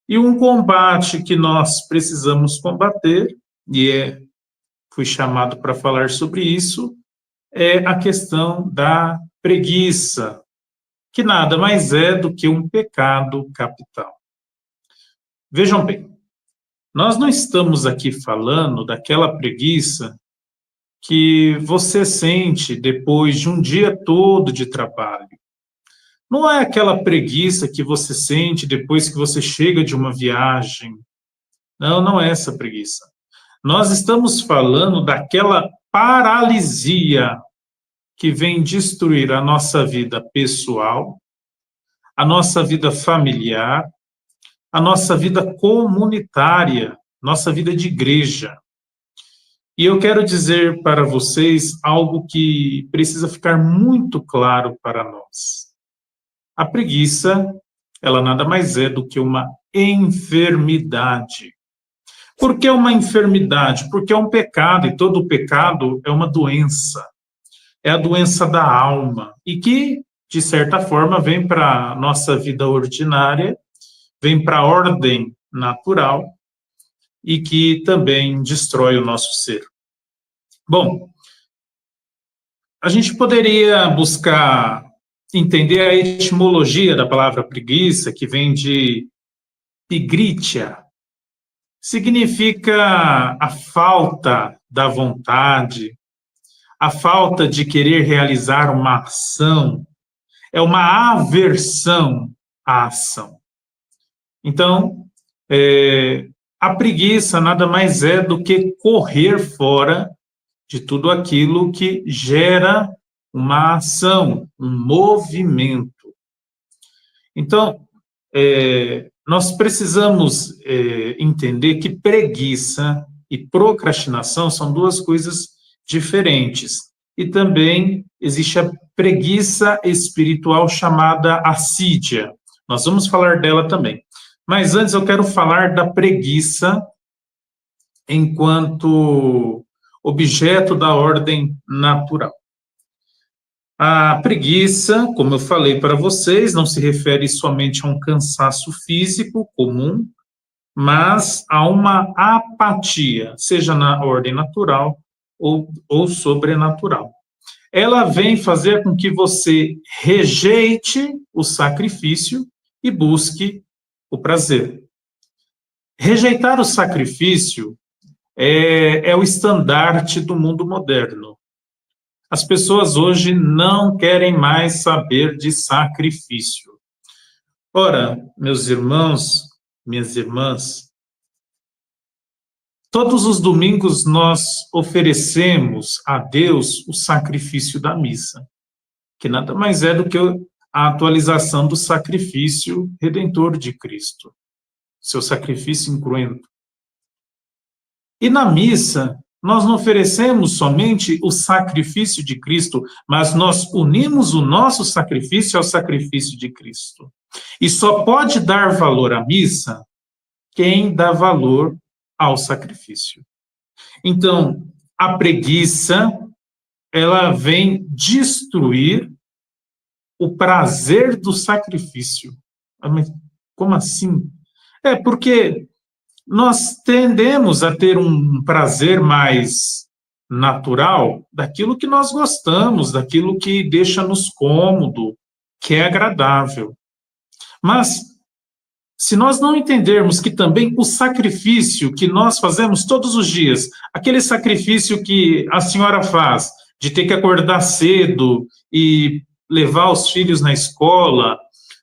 E um combate que nós precisamos combater, fui chamado para falar sobre isso, é a questão da preguiça, que nada mais é do que um pecado capital. Vejam bem, nós não estamos aqui falando daquela preguiça que você sente depois de um dia todo de trabalho. Não é aquela preguiça que você sente depois que você chega de uma viagem. Não, não é essa preguiça. Nós estamos falando daquela paralisia que vem destruir a nossa vida pessoal, a nossa vida familiar, a nossa vida comunitária, nossa vida de igreja. E eu quero dizer para vocês algo que precisa ficar muito claro para nós. A preguiça, ela nada mais é do que uma enfermidade. Por que uma enfermidade? Porque é um pecado, e todo pecado é uma doença. É a doença da alma, e que, de certa forma, vem para a nossa vida ordinária, vem para a ordem natural, e que também destrói o nosso ser. Bom, a gente poderia buscar entender a etimologia da palavra preguiça, que vem de pigritia. Significa a falta da vontade, a falta de querer realizar uma ação, é uma aversão à ação. Então, a preguiça nada mais é do que correr fora de tudo aquilo que gera uma ação, um movimento. Então, nós precisamos entender que preguiça e procrastinação são duas coisas diferentes. E também existe a preguiça espiritual chamada assídia. Nós vamos falar dela também. Mas antes eu quero falar da preguiça enquanto objeto da ordem natural. A preguiça, como eu falei para vocês, não se refere somente a um cansaço físico comum, mas a uma apatia, seja na ordem natural ou sobrenatural. Ela vem fazer com que você rejeite o sacrifício e busque o prazer. Rejeitar o sacrifício é o estandarte do mundo moderno. As pessoas hoje não querem mais saber de sacrifício. Ora, meus irmãos, minhas irmãs, todos os domingos nós oferecemos a Deus o sacrifício da missa, que nada mais é do que a atualização do sacrifício redentor de Cristo, seu sacrifício incruento. E na missa, nós não oferecemos somente o sacrifício de Cristo, mas nós unimos o nosso sacrifício ao sacrifício de Cristo. E só pode dar valor à missa quem dá valor ao sacrifício. Então, a preguiça, ela vem destruir o prazer do sacrifício. Mas como assim? Porque nós tendemos a ter um prazer mais natural daquilo que nós gostamos, daquilo que deixa-nos cômodo, que é agradável. Mas, se nós não entendermos que também o sacrifício que nós fazemos todos os dias, aquele sacrifício que a senhora faz, de ter que acordar cedo e levar os filhos na escola,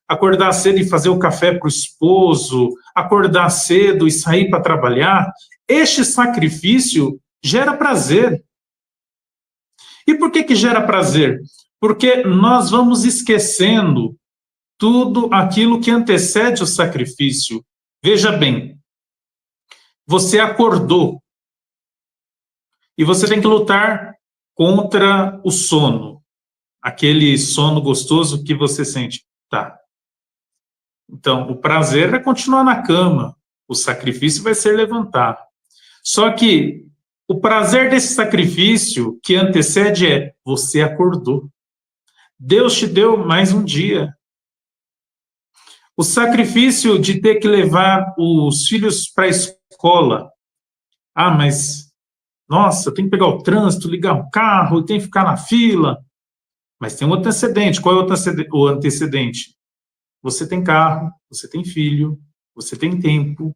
acordar cedo e fazer o café para o esposo, acordar cedo e sair para trabalhar, este sacrifício gera prazer. E por que gera prazer? Porque nós vamos esquecendo tudo aquilo que antecede o sacrifício. Veja bem, você acordou e você tem que lutar contra o sono, aquele sono gostoso que você sente. Tá. Então, o prazer é continuar na cama, o sacrifício vai ser levantar. Só que o prazer desse sacrifício que antecede é você acordou. Deus te deu mais um dia. O sacrifício de ter que levar os filhos para a escola. Ah, mas, nossa, tem que pegar o trânsito, ligar o carro, tem que ficar na fila. Mas tem um antecedente. Qual é o antecedente? Você tem carro, você tem filho, você tem tempo.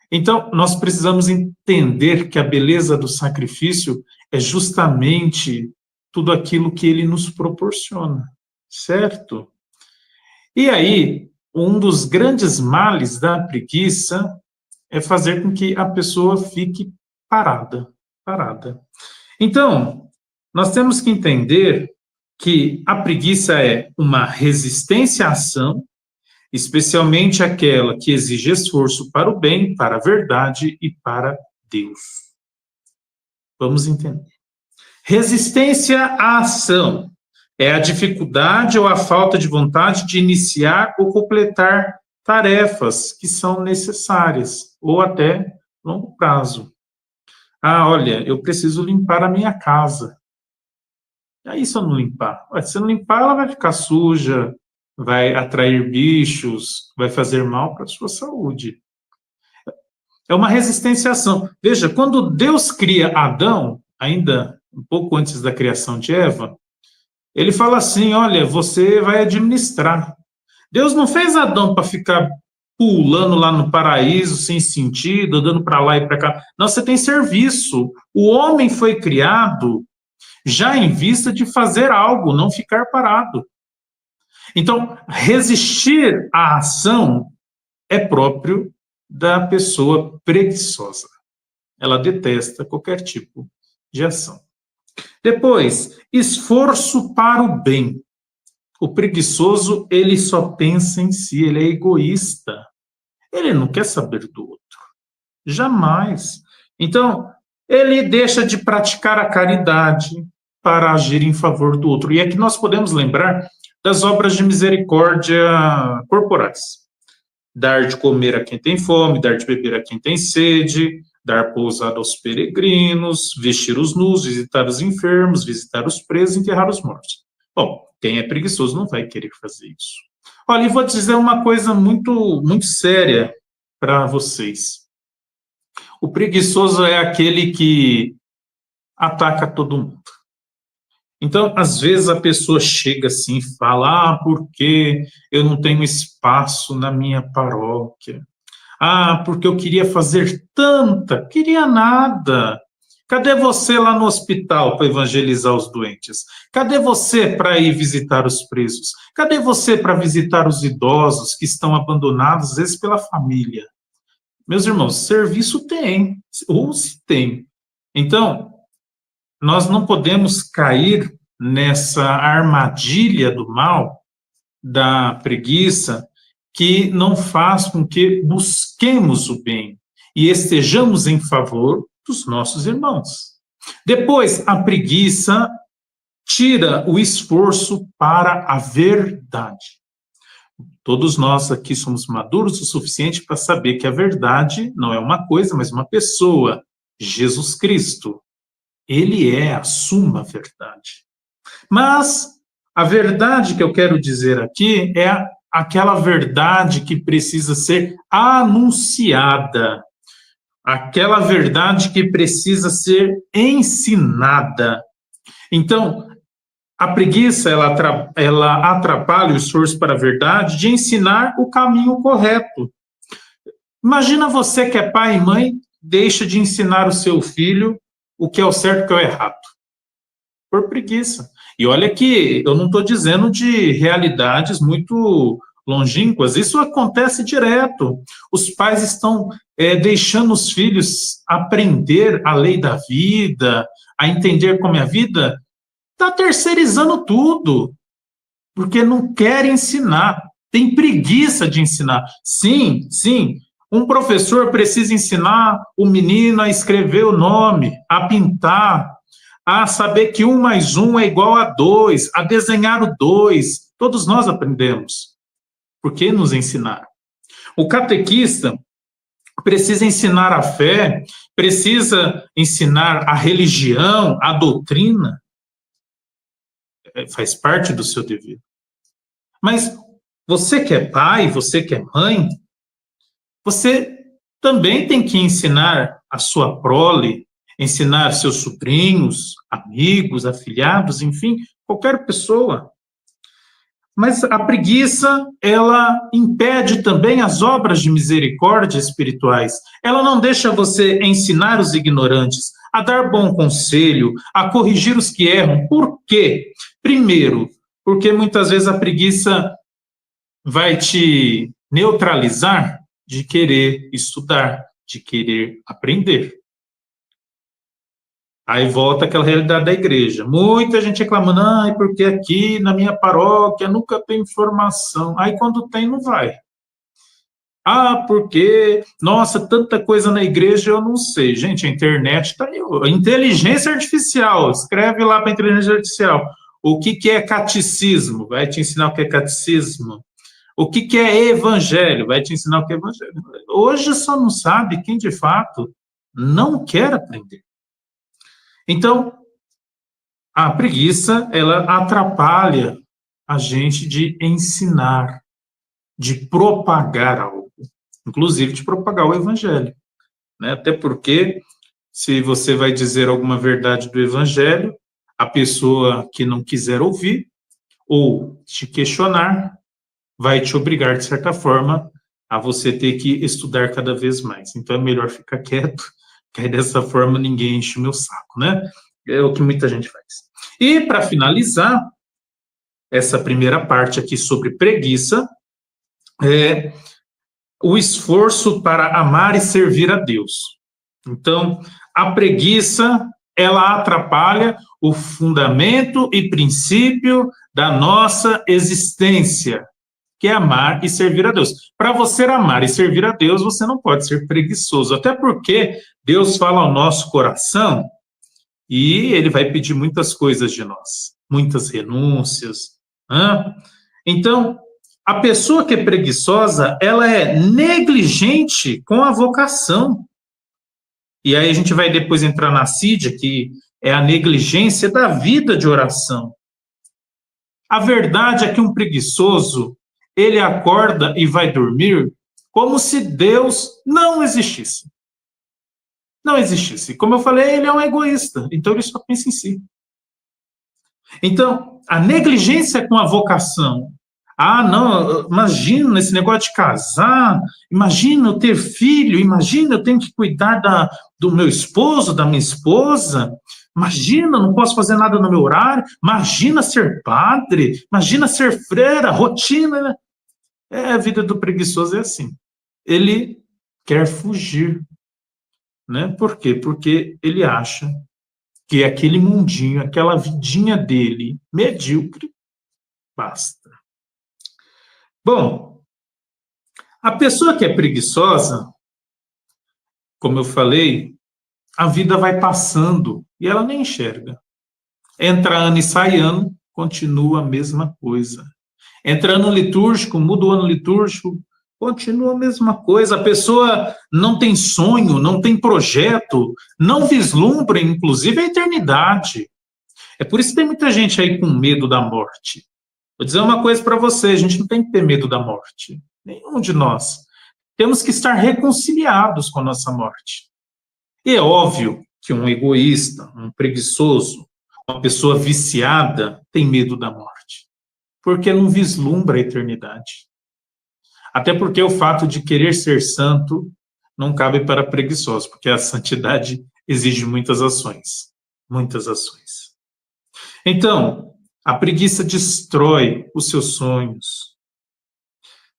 Então, nós precisamos entender que a beleza do sacrifício é justamente tudo aquilo que ele nos proporciona, certo? E aí, um dos grandes males da preguiça é fazer com que a pessoa fique parada. Então, nós temos que entender que a preguiça é uma resistência à ação, especialmente aquela que exige esforço para o bem, para a verdade e para Deus. Vamos entender. Resistência à ação é a dificuldade ou a falta de vontade de iniciar ou completar tarefas que são necessárias, ou até longo prazo. Ah, olha, eu preciso limpar a minha casa. E aí, se eu não limpar? Se eu não limpar, ela vai ficar suja, vai atrair bichos, vai fazer mal para a sua saúde. É uma resistência à ação. Veja, quando Deus cria Adão, ainda um pouco antes da criação de Eva, ele fala assim, olha, você vai administrar. Deus não fez Adão para ficar pulando lá no paraíso sem sentido, andando para lá e para cá. Não, você tem serviço. O homem foi criado já em vista de fazer algo, não ficar parado. Então, resistir à ação é próprio da pessoa preguiçosa. Ela detesta qualquer tipo de ação. Depois, esforço para o bem. O preguiçoso, ele só pensa em si, ele é egoísta. Ele não quer saber do outro. Jamais. Então, ele deixa de praticar a caridade para agir em favor do outro. E aqui nós podemos lembrar das obras de misericórdia corporais. Dar de comer a quem tem fome, dar de beber a quem tem sede, dar pousada aos peregrinos, vestir os nus, visitar os enfermos, visitar os presos, enterrar os mortos. Bom, quem é preguiçoso não vai querer fazer isso. Olha, e vou dizer uma coisa muito séria para vocês. O preguiçoso é aquele que ataca todo mundo. Então, às vezes a pessoa chega assim e fala, porque eu não tenho espaço na minha paróquia. Porque eu queria fazer tanta, queria nada. Cadê você lá no hospital para evangelizar os doentes? Cadê você para ir visitar os presos? Cadê você para visitar os idosos que estão abandonados, às vezes pela família? Meus irmãos, serviço tem, ou se tem. Então, nós não podemos cair nessa armadilha do mal, da preguiça, que não faz com que busquemos o bem e estejamos em favor dos nossos irmãos. Depois, a preguiça tira o esforço para a verdade. Todos nós aqui somos maduros o suficiente para saber que a verdade não é uma coisa, mas uma pessoa, Jesus Cristo. Ele é a suma verdade. Mas a verdade que eu quero dizer aqui é aquela verdade que precisa ser anunciada, aquela verdade que precisa ser ensinada. Então, a preguiça, ela atrapalha o esforço para a verdade de ensinar o caminho correto. Imagina você que é pai e mãe, deixa de ensinar o seu filho o que é o certo e o que é o errado. Por preguiça. E olha que eu não estou dizendo de realidades muito longínquas, isso acontece direto. Os pais estão deixando os filhos aprender a lei da vida, a entender como é a vida, está terceirizando tudo, porque não quer ensinar, tem preguiça de ensinar. Sim, um professor precisa ensinar o menino a escrever o nome, a pintar, a saber que 1 mais 1 é igual a 2, a desenhar o 2. Todos nós aprendemos. Por que nos ensinaram? O catequista precisa ensinar a fé, precisa ensinar a religião, a doutrina. Faz parte do seu dever. Mas Você que é pai, você que é mãe, você também tem que ensinar a sua prole, ensinar seus sobrinhos, amigos, afilhados, enfim, qualquer pessoa. Mas a preguiça, ela impede também as obras de misericórdia espirituais. Ela não deixa você ensinar os ignorantes, a dar bom conselho, a corrigir os que erram. Por quê? Primeiro, porque muitas vezes a preguiça vai te neutralizar de querer estudar, de querer aprender. Aí volta aquela realidade da igreja. Muita gente reclamando, porque aqui na minha paróquia nunca tem informação. Aí quando tem, não vai. Porque, nossa, tanta coisa na igreja eu não sei. Gente, a internet está aí. A inteligência artificial, escreve lá para a inteligência artificial. O que é catecismo? Vai te ensinar o que é catecismo. O que é evangelho? Vai te ensinar o que é evangelho. Hoje só não sabe quem de fato não quer aprender. Então, a preguiça, ela atrapalha a gente de ensinar, de propagar algo, inclusive de propagar o evangelho, né? Até porque, se você vai dizer alguma verdade do evangelho, a pessoa que não quiser ouvir ou te questionar vai te obrigar, de certa forma, a você ter que estudar cada vez mais. Então, é melhor ficar quieto, que aí dessa forma ninguém enche o meu saco, né? É o que muita gente faz. E, para finalizar, essa primeira parte aqui sobre preguiça, é o esforço para amar e servir a Deus. Então, a preguiça, ela atrapalha o fundamento e princípio da nossa existência, que é amar e servir a Deus. Para você amar e servir a Deus, você não pode ser preguiçoso, até porque Deus fala ao nosso coração e ele vai pedir muitas coisas de nós, muitas renúncias. Então, a pessoa que é preguiçosa, ela é negligente com a vocação. E aí a gente vai depois entrar na sídia, que é a negligência da vida de oração. A verdade é que um preguiçoso, ele acorda e vai dormir como se Deus não existisse. Não existisse. Como eu falei, ele é um egoísta, então ele só pensa em si. Então, a negligência com a vocação. Não, imagina esse negócio de casar, imagina eu ter filho, imagina eu tenho que cuidar do meu esposo, da minha esposa, imagina, não posso fazer nada no meu horário, imagina ser padre, imagina ser freira, rotina, né? A vida do preguiçoso é assim. Ele quer fugir, né? Por quê? Porque ele acha que aquele mundinho, aquela vidinha dele, medíocre, basta. Bom, a pessoa que é preguiçosa, como eu falei, a vida vai passando e ela nem enxerga. Entra ano e sai ano, continua a mesma coisa. Entra ano litúrgico, muda o ano litúrgico, continua a mesma coisa. A pessoa não tem sonho, não tem projeto, não vislumbra, inclusive, a eternidade. É por isso que tem muita gente aí com medo da morte. Vou dizer uma coisa para você, a gente não tem que ter medo da morte. Nenhum de nós. Temos que estar reconciliados com a nossa morte. E é óbvio que um egoísta, um preguiçoso, uma pessoa viciada tem medo da morte, porque não vislumbra a eternidade. Até porque o fato de querer ser santo não cabe para preguiçosos, porque a santidade exige muitas ações. Muitas ações. Então, a preguiça destrói os seus sonhos.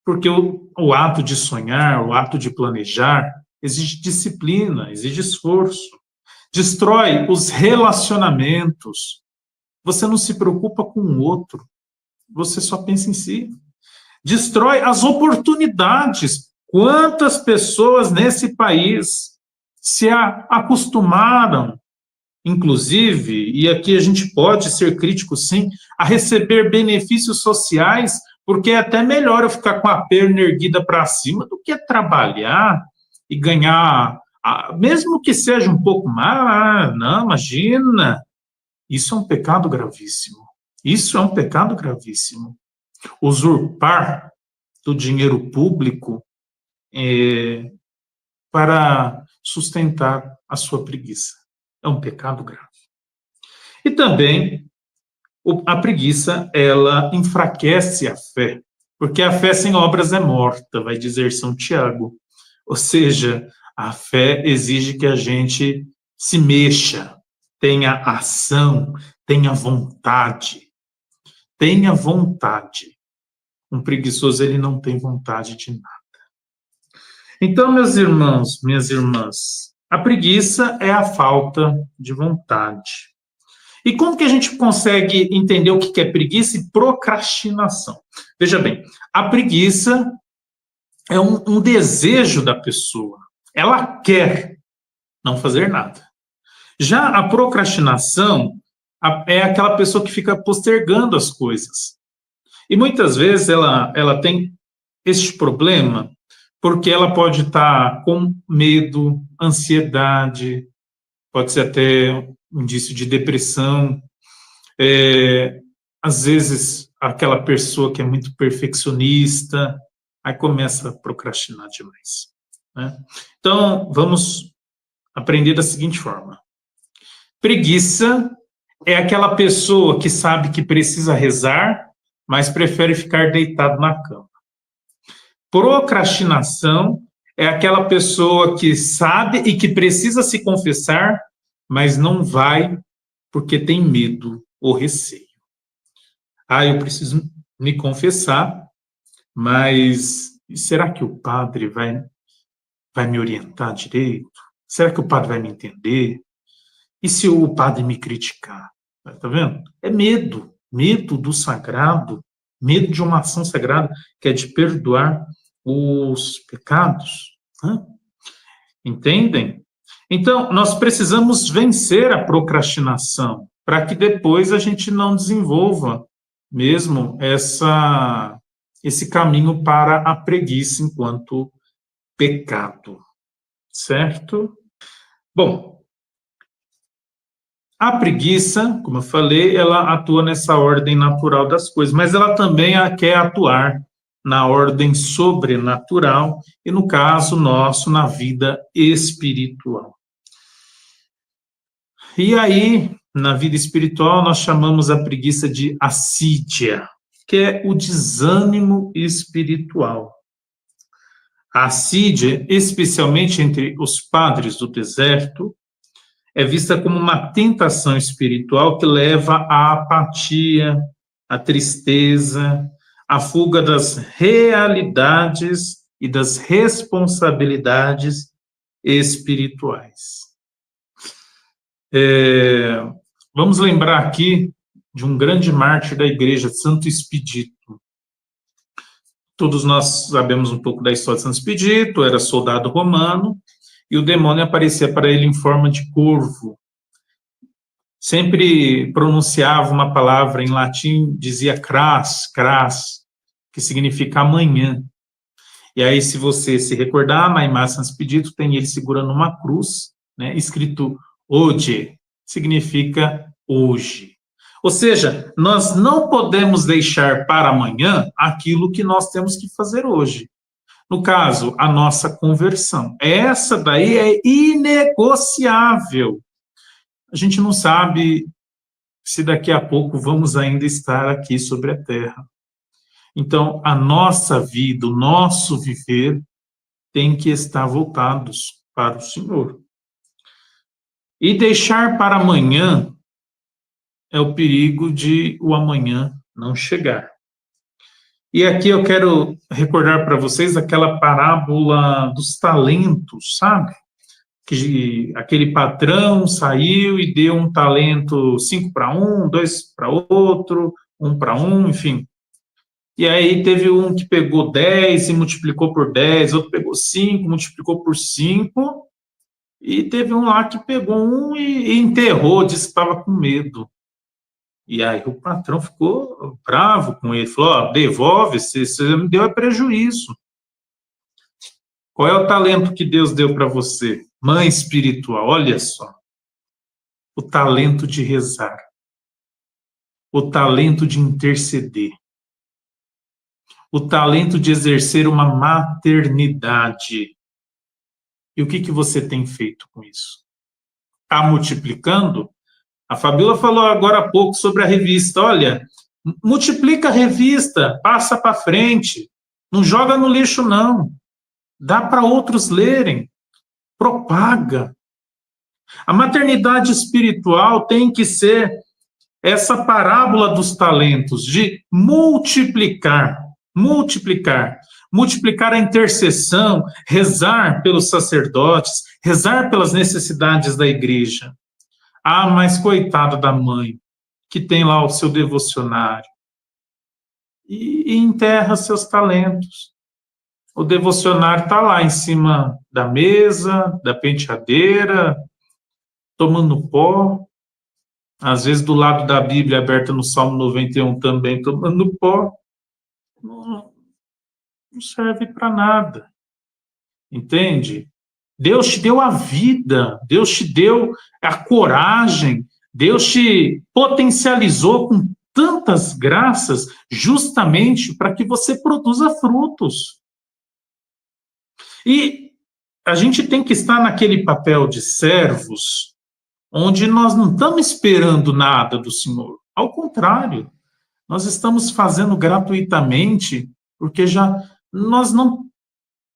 Porque o ato de sonhar, o ato de planejar, exige disciplina, exige esforço. Destrói os relacionamentos. Você não se preocupa com o outro. Você só pensa em si. Destrói as oportunidades. Quantas pessoas nesse país se acostumaram, inclusive, e aqui a gente pode ser crítico sim, a receber benefícios sociais, porque é até melhor eu ficar com a perna erguida para cima do que trabalhar e ganhar, mesmo que seja um pouco mais. Não, imagina. Isso é um pecado gravíssimo. Isso é um pecado gravíssimo. Usurpar do dinheiro público para sustentar a sua preguiça. É um pecado grave. E também a preguiça, ela enfraquece a fé, porque a fé sem obras é morta, vai dizer São Tiago. Ou seja, a fé exige que a gente se mexa, tenha ação, tenha vontade. Tenha vontade. Um preguiçoso, ele não tem vontade de nada. Então, meus irmãos, minhas irmãs, a preguiça é a falta de vontade. E como que a gente consegue entender o que é preguiça e procrastinação? Veja bem, a preguiça é um desejo da pessoa. Ela quer não fazer nada. Já a procrastinação é aquela pessoa que fica postergando as coisas. E muitas vezes ela tem este problema porque ela pode estar com medo, ansiedade, pode ser até um indício de depressão. Às vezes, aquela pessoa que é muito perfeccionista, aí começa a procrastinar demais, né? Então, vamos aprender da seguinte forma. Preguiça é aquela pessoa que sabe que precisa rezar, mas prefere ficar deitado na cama. Procrastinação é aquela pessoa que sabe e que precisa se confessar, mas não vai porque tem medo ou receio. Eu preciso me confessar, mas será que o padre vai me orientar direito? Será que o padre vai me entender? E se o padre me criticar? Tá vendo? É medo, medo do sagrado, medo de uma ação sagrada, que é de perdoar os pecados. Né? Entendem? Então, nós precisamos vencer a procrastinação para que depois a gente não desenvolva mesmo esse caminho para a preguiça enquanto pecado. Certo? Bom, a preguiça, como eu falei, ela atua nessa ordem natural das coisas, mas ela também quer atuar na ordem sobrenatural e, no caso nosso, na vida espiritual. E aí, na vida espiritual, nós chamamos a preguiça de assídia, que é o desânimo espiritual. A assídia, especialmente entre os padres do deserto, é vista como uma tentação espiritual que leva à apatia, à tristeza, à fuga das realidades e das responsabilidades espirituais. Vamos lembrar aqui de um grande mártir da igreja, Santo Expedito. Todos nós sabemos um pouco da história de Santo Expedito, era soldado romano, e o demônio aparecia para ele em forma de corvo. Sempre pronunciava uma palavra em latim, dizia cras, cras, que significa amanhã. E aí, se você se recordar, na imagem de Santo Expedito, tem ele segurando uma cruz, né, escrito hoje, significa hoje. Ou seja, nós não podemos deixar para amanhã aquilo que nós temos que fazer hoje. No caso, a nossa conversão. Essa daí é inegociável. A gente não sabe se daqui a pouco vamos ainda estar aqui sobre a Terra. Então, a nossa vida, o nosso viver, tem que estar voltados para o Senhor. E deixar para amanhã é o perigo de o amanhã não chegar. E aqui eu quero recordar para vocês aquela parábola dos talentos, sabe? Que aquele patrão saiu e deu um talento 5 para um, 2 para outro, 1 para um, enfim. E aí teve um que pegou 10 e multiplicou por 10, outro pegou 5, multiplicou por 5, e teve um lá que pegou 1 e enterrou, disse que estava com medo. E aí o patrão ficou bravo com ele, falou, devolve, você me deu prejuízo. Qual é o talento que Deus deu para você? Mãe espiritual, olha só. O talento de rezar. O talento de interceder. o talento de exercer uma maternidade. E o que você tem feito com isso? Está multiplicando? A Fabíola falou agora há pouco sobre a revista. Olha, multiplica a revista, passa para frente, não joga no lixo, não. Dá para outros lerem, propaga. A maternidade espiritual tem que ser essa parábola dos talentos, de multiplicar a intercessão, rezar pelos sacerdotes, rezar pelas necessidades da igreja. Ah, mas coitada da mãe, que tem lá o seu devocionário, e enterra seus talentos. O devocionário está lá em cima da mesa, da penteadeira, tomando pó, às vezes do lado da Bíblia aberta no Salmo 91 também tomando pó. Não serve para nada, entende? Deus te deu a vida, Deus te deu a coragem, Deus te potencializou com tantas graças justamente para que você produza frutos. E a gente tem que estar naquele papel de servos, onde nós não estamos esperando nada do Senhor. Ao contrário, nós estamos fazendo gratuitamente, porque nós não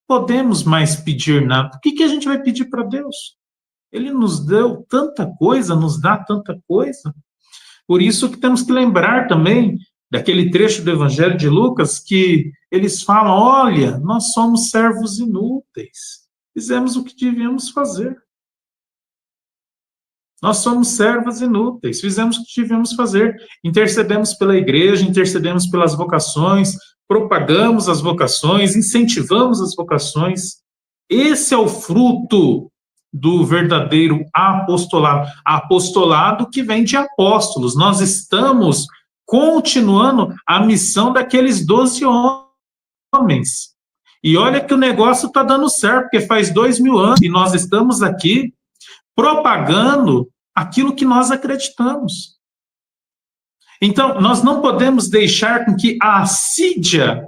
podemos mais pedir nada. O que a gente vai pedir para Deus? Ele nos deu tanta coisa, nos dá tanta coisa. Por isso que temos que lembrar também daquele trecho do Evangelho de Lucas que eles falam, olha, nós somos servos inúteis, fizemos o que devíamos fazer. Nós somos servos inúteis, fizemos o que devíamos fazer. Intercedemos pela igreja, intercedemos pelas vocações, propagamos as vocações, incentivamos as vocações. Esse é o fruto do verdadeiro apostolado. Apostolado que vem de apóstolos. Nós estamos continuando a missão daqueles 12 homens. E olha que o negócio está dando certo, porque faz 2000 anos e nós estamos aqui propagando aquilo que nós acreditamos. Então, nós não podemos deixar com que a assídia,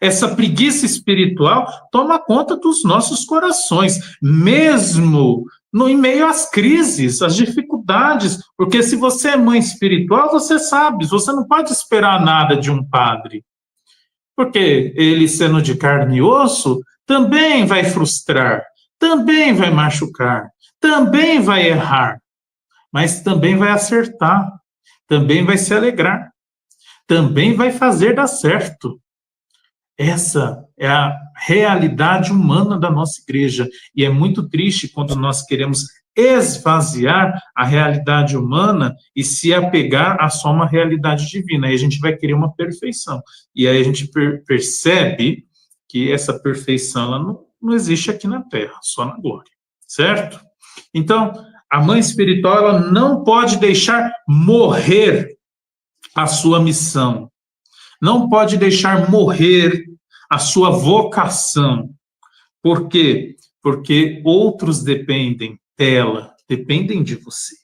essa preguiça espiritual, tome conta dos nossos corações, mesmo em meio às crises, às dificuldades, porque se você é mãe espiritual, você sabe, você não pode esperar nada de um padre, porque ele, sendo de carne e osso, também vai frustrar, também vai machucar, também vai errar, mas também vai acertar, também vai se alegrar, também vai fazer dar certo. Essa é a realidade humana da nossa igreja, e é muito triste quando nós queremos esvaziar a realidade humana e se apegar a só uma realidade divina. Aí a gente vai querer uma perfeição, e aí a gente percebe que essa perfeição ela não existe aqui na Terra, só na glória, certo? Então, a mãe espiritual ela não pode deixar morrer a sua missão, não pode deixar morrer a sua vocação. Por quê? Porque outros dependem dela, dependem de você.